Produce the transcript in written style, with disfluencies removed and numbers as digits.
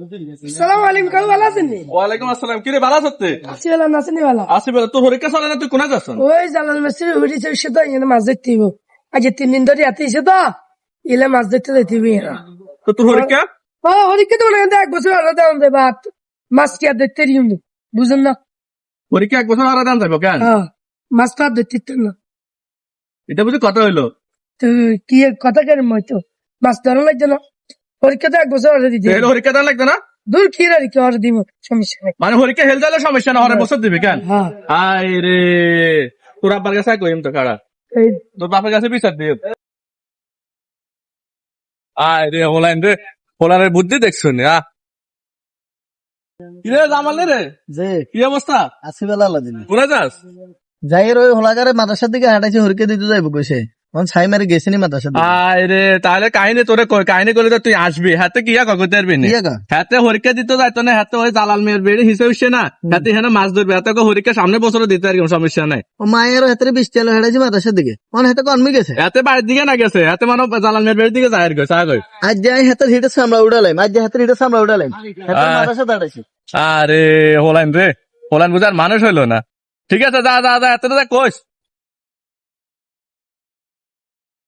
সালাম আলাইকুম, কাকু ভালো আছেন নি? ওয়ালাইকুম আসসালাম। কিরে ভালো আছিস? আছি ভালো, নাচেনি ভালো? আসি বলে তোর পরীক্ষা চলে না, তুই কোনা যাচ্ছ? ওই জালাল মিস্ত্রি উঠেছে সে তো এখানে মাছ ধরতে হইব। আজ 3 দিন ধরে এত এসে তো এলে মাছ ধরতে যেতে হইব এরা। তো তোর পরীক্ষা? ও হরিকে তো মনে হয় 1 বছর আলাদা দেওয়া যাবে, আর মাছ কি আর ধরতে পারি না, বুঝেন না? পরীক্ষা 1 বছর আলাদা যাবো কেন? হ্যাঁ, মাছ তো আর ধরতে পারতাম না। এটা বুঝি কথা হইলো? তো কি কথা কেন হয়তো মাছ ধরা লাগছে না, পরীক্ষা তো 1 বছর আলাদা দিতে তাহলে পরীক্ষা দেওয়া লাগতো না? দূর কি আর কি আর দিব, সমস্যা নেই। মানে পরীক্ষা হেল দিলে সমস্যা না, হরে বছর দিবি কেন? হ্যাঁ, আই রে, তোর আব্বার কাছে কইম তো খাড়া, এই তোর বাপের কাছে বিচার দিও। আয় রে হোলাইন রে, হোলারের বুদ্ধি দেখছো নি? কিরে জামাল রে, যে কি অবস্থা? আসি বেলা আলাদিন কোনা যাস? যাই ওই হোলাগারে মাদ্রাসার দিকে হাঁটাইছে হরিকে দিতে যাইব কইছে তখন ছাই মারি গেছিনি মাদ্রাসার দিকে আয় রে, তাহলে কাহিনী তোরে কই, কাহিনী করলে তো তুই আসবি, হাতে কি কইতে পারবি না? ইয়া গা হাতে হরিকা দিতে যাইতো না, হাতে ওই জালাল মেয়ের বেড়ে হিসেবে হচ্ছে না, হাতে এখানে মাছ ধরবে, হাতে হরিকা সামনে বছর দিতে আর কোনো সমস্যা নাই। ও মায়ের হাতে 20 টাকা হাঁটাইছে মাদ্রাসার দিকে অন হাতে কনমি গেছে হাতে বাড়ির দিকে না গেছে, হাতে মানে জালাল মেয়ের বেড়ের দিকে যায় আর গেছে আগে। আজ যাই হাতে হিটে সামলা উড়ালাম আজ যাই হাতে হিটে সামলা উড়ালাম হাতে মাদ্রাসা দাঁড়াইছে আরে হোলাইন রে, হোলাইন বুঝার মানুষ হইলো না। ঠিক আছে, যা যা যা, এত যা কোষ